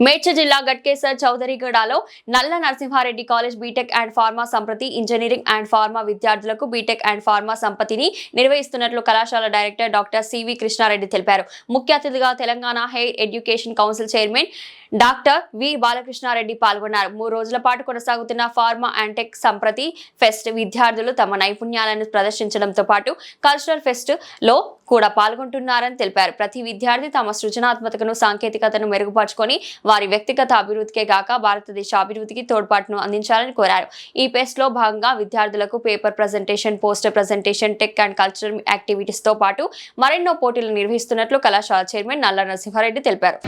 మేడ్చల్ జిల్లా గట్కేసర్ చౌదరిగూడలో Nalla Narasimhareddy college BTech and pharma Samprathi engineering and pharma విద్యార్థులకు బీటెక్ అండ్ ఫార్మా సంపతిని నిర్వహిస్తున్నట్లు కళాశాల డైరెక్టర్ డాక్టర్ సివి కృష్ణారెడ్డి తెలిపారు. ముఖ్య అతిథిగా Telangana higher education council chairman doctor V Balakrishnareddy పాల్గొన్నారు. 3 రోజుల పాటు కొనసాగుతున్న pharma and tech Samprathi fest విద్యార్థులు తమ నైపుణ్యాలను ప్రదర్శించడంతో పాటు కల్చరల్ ఫెస్ట్ లో కూడా పాల్గొంటున్నారని తెలిపారు. ప్రతి విద్యార్థి తమ సృజనాత్మకతను సాంకేతికతను మెరుగుపరుచుకొని వారి వ్యక్తిగత అభివృద్ధికే కాక భారతదేశ అభివృద్ధికి తోడ్పాటును అందించాలని కోరారు. ఈ ఫెస్ట్ లో భాగంగా విద్యార్థులకు paper presentation, poster presentation, tech and cultural activities తో పాటు మరెన్నో పోటీలు నిర్వహిస్తున్నట్లు కళాశాల చైర్మన్ నల్ల నరసింహారెడ్డి తెలిపారు.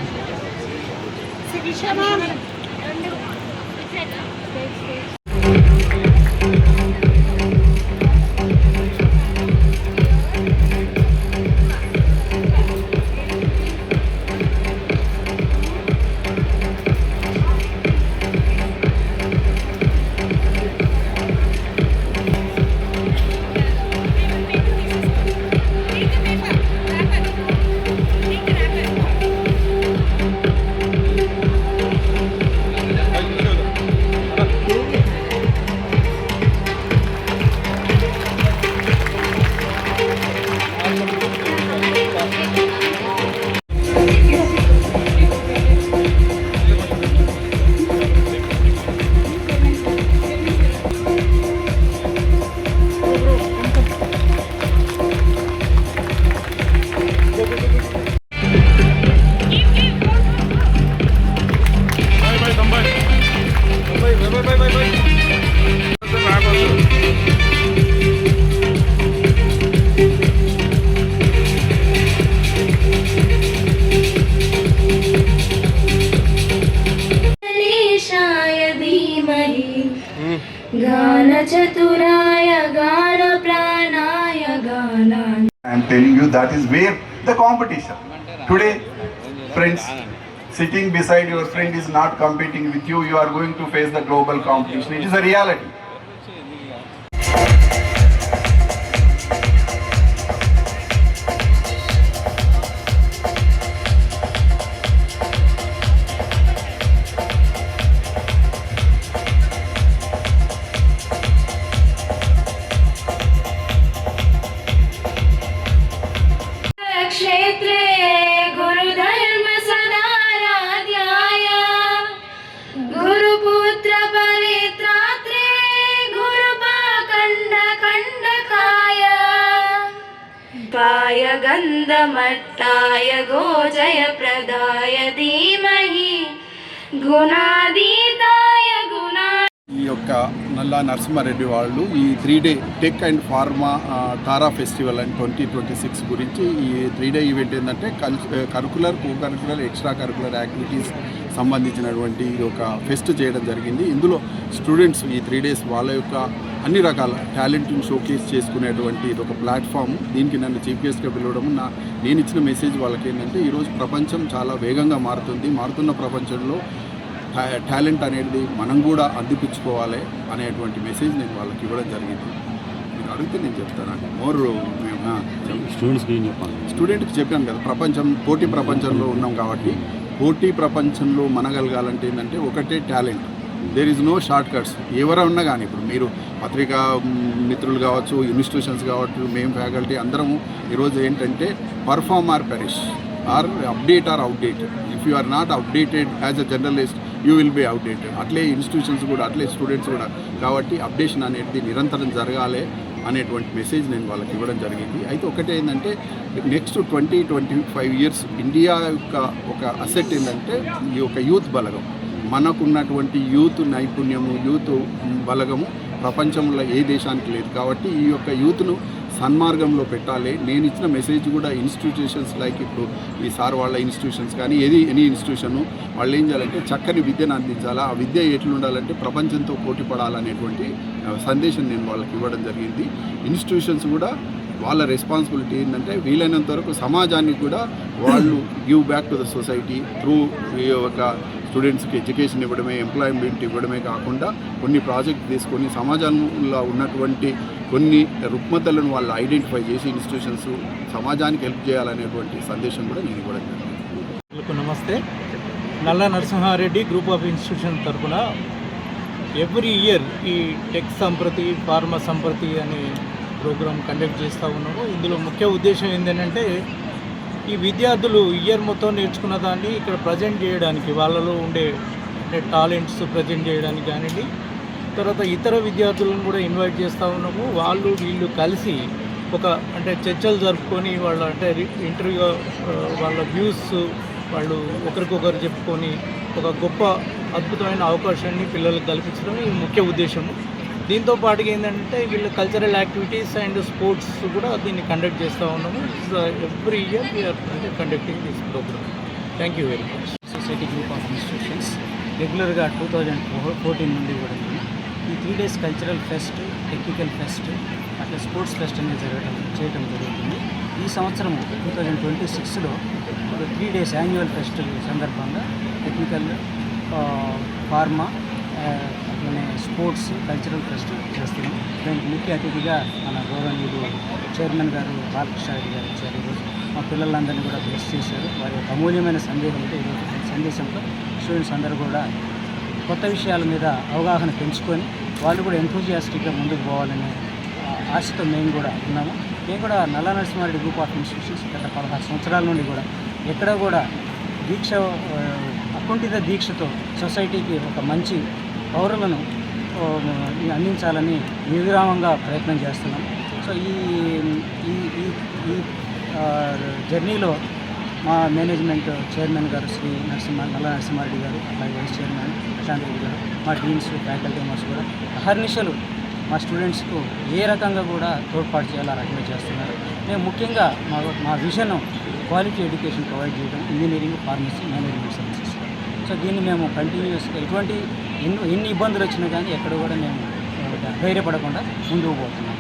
I'm telling you that is where the competition. Today, friends, sitting beside your friend is not competing with you. You are going to face the global competition. It is a reality. गंधमट्टाय गोजय प्रदाय धीमहि गुणादीताय गुणा ఈ యొక్క నల్లా నరసింహారెడ్డి వాళ్ళు ఈ 3-day tech and pharma టారా festival and 2026 గురించి ఈ 3-day ఈవెంట్ ఏంటంటే curricular, co-curricular, extra curricular activities సంబంధించినటువంటి ఒక ఫెస్ట్ చేయడం జరిగింది. ఇందులో స్టూడెంట్స్ ఈ 3 days వాళ్ళ యొక్క అన్ని రకాల టాలెంట్ని షోకేస్ చేసుకునేటువంటి ఇది ఒక ప్లాట్ఫామ్. దీనికి నన్ను చీఫ్ గెస్ట్గా పిలవడం నేను ఇచ్చిన మెసేజ్ వాళ్ళకి ఏంటంటే ఈరోజు ప్రపంచం చాలా వేగంగా మారుతున్న ప్రపంచంలో టాలెంట్ అనేది మనం కూడా అందిపించుకోవాలి అనేటువంటి మెసేజ్ నేను వాళ్ళకి ఇవ్వడం జరిగింది. మీరు అడిగితే నేను చెప్తాను. స్టూడెంట్కి చెప్పాను కదా, పోటీ ప్రపంచంలో ఉన్నాం కాబట్టి పోటీ ప్రపంచంలో మనగలగాలంటే ఏంటంటే ఒకటే talent. There is no short cuts. ఎవరన్నా కానీ ఇప్పుడు మీరు పత్రికా మిత్రులు కావచ్చు, ఇన్స్టిట్యూషన్స్ కావచ్చు, మేము ఫ్యాకల్టీ అందరము ఈరోజు ఏంటంటే perform or perish or update or outdated. If you are not updated as a journalist you will be outdated. అట్లే ఇన్స్టిట్యూషన్స్ కూడా, అట్లే స్టూడెంట్స్ కూడా. కాబట్టి అప్డేషన్ అనేది నిరంతరం జరగాలి అనేటువంటి మెసేజ్ నేను వాళ్ళకి ఇవ్వడం జరిగింది. అయితే ఒకటే ఏంటంటే నెక్స్ట్ 20-25 years ఇండియా యొక్క ఒక అసెట్ ఏంటంటే ఈ యొక్క యూత్ బలగం. మనకున్నటువంటి యూత్ నైపుణ్యము, యూత్ బలగము ప్రపంచంలో ఏ దేశానికి లేదు. కాబట్టి ఈ యొక్క యూత్ను సన్మార్గంలో పెట్టాలి. నేను ఇచ్చిన మెసేజ్ కూడా ఇన్స్టిట్యూషన్స్ లైక్ ఇప్పుడు ఈ సార్ వాళ్ళ ఇన్స్టిట్యూషన్స్ కానీ ఎనీ ఇన్స్టిట్యూషను వాళ్ళు ఏం చేయాలంటే చక్కని విద్యను అందించాలా. ఆ విద్య ఎట్లా ఉండాలంటే ప్రపంచంతో పోటీ పడాలనేటువంటి సందేశం నేను వాళ్ళకి ఇవ్వడం జరిగింది. ఇన్స్టిట్యూషన్స్ కూడా వాళ్ళ రెస్పాన్సిబిలిటీ ఏంటంటే వీలైనంత వరకు సమాజానికి కూడా వాళ్ళు give back to the society through ఈ ఒక స్టూడెంట్స్కి ఎడ్యుకేషన్ ఇవ్వడమే, ఎంప్లాయ్మెంట్ ఇవ్వడమే కాకుండా కొన్ని ప్రాజెక్ట్ తీసుకొని సమాజంలో ఉన్నటువంటి కొన్ని రుగ్మతలను వాళ్ళు ఐడెంటిఫై చేసి ఇన్స్టిట్యూషన్స్ సమాజానికి హెల్ప్ చేయాలనేటువంటి సందేశం కూడా నేను ఇవ్వడం జరిగింది. నమస్తే. నల్ల నరసింహారెడ్డి గ్రూప్ ఆఫ్ ఇన్స్టిట్యూషన్ తరఫున ఎవ్రీ ఇయర్ ఈ టెక్ సంప్రతి ఫార్మా సంప్రతి అనే ప్రోగ్రామ్ కండక్ట్ చేస్తూ ఉన్నాము. ఇందులో ముఖ్య ఉద్దేశం ఏంటంటే ఈ విద్యార్థులు ఇయర్ మొత్తం నేర్చుకున్న దాన్ని ఇక్కడ ప్రజెంట్ చేయడానికి, వాళ్ళలో ఉండే అంటే టాలెంట్స్ ప్రజెంట్ చేయడానికి కానివ్వండి, తర్వాత ఇతర విద్యార్థులను కూడా ఇన్వైట్ చేస్తూ ఉన్నాము. వాళ్ళు వీళ్ళు కలిసి ఒక అంటే చర్చలు జరుపుకొని వాళ్ళ అంటే ఇంటర్వ్యూ వాళ్ళ వ్యూస్ వాళ్ళు ఒకరికొకరు చెప్పుకొని ఒక గొప్ప అద్భుతమైన అవకాశాన్ని పిల్లలకు కల్పించడం ఇది ముఖ్య ఉద్దేశము. దీంతో పాటుగా ఏంటంటే వీళ్ళు కల్చరల్ యాక్టివిటీస్ అండ్ స్పోర్ట్స్ కూడా దీన్ని కండక్ట్ చేస్తూ ఉన్నాము. ఎవ్రీ ఇయర్ వీఆర్ అంటే conducting this programme. Thank you very much. Society group of institutions రెగ్యులర్గా 2014 నుండి కూడా ఈ 3 days cultural fest, technical fest, అట్లా స్పోర్ట్స్ ఫెస్ట్ అనేది చేయడం జరుగుతుంది. ఈ సంవత్సరం 2026లో 3 days యాన్యువల్ ఫెస్ట్ సందర్భంగా టెక్నికల్, ఫార్మా, అట్లనే స్పోర్ట్స్, కల్చరల్ ఫెస్ట్ చేస్తున్నాం. దానికి ముఖ్య అతిథిగా మన గౌరవనీయులు చైర్మన్ గారు బాలకృష్ణారెడ్డి గారు వచ్చారు. ఈరోజు మా పిల్లలందరినీ కూడా బ్లెస్ చేశారు. వారి యొక్క అమూల్యమైన సందేశంతో స్టూడెంట్స్ అందరూ కూడా కొత్త విషయాల మీద అవగాహన పెంచుకొని వాళ్ళు కూడా ఎంతూజియాస్టిక్గా ముందుకు పోవాలనే ఆశతో మేము కూడా ఉన్నాము. మేము కూడా నల్ల నరసింహారెడ్డి గ్రూప్ ఆఫ్ ఇన్స్టిట్యూషన్స్ గత 16 సంవత్సరాల నుండి కూడా ఎక్కడ కూడా దీక్ష, అకుంఠిత దీక్షతో సొసైటీకి ఒక మంచి పౌరులను అందించాలని నిర్విరామంగా ప్రయత్నం చేస్తున్నాం. సో ఈ ఈ ఈ జర్నీలో మా మేనేజ్మెంట్ చైర్మన్ గారు శ్రీ నల్ల నరసింహారెడ్డి గారు, అలాగే వైస్ చైర్మన్ ప్రశాంత్ రెడ్డి గారు, మా డీన్స్, ఫ్యాకల్టీ మెంబర్స్ కూడా అహర్నిశలు మా స్టూడెంట్స్కు ఏ రకంగా కూడా తోడ్పాటు చేయాలో ఆ రకంగా చేస్తున్నారు. మేము ముఖ్యంగా మా విజన్ క్వాలిటీ ఎడ్యుకేషన్ ప్రొవైడ్ చేయడం, engineering, pharmacy, management services. So దీన్ని మేము కంటిన్యూస్గా ఎన్ని ఇబ్బందులు వచ్చినా కానీ ఎక్కడ కూడా మేము ధైర్యపడకుండా ముందుకు పోతున్నాం.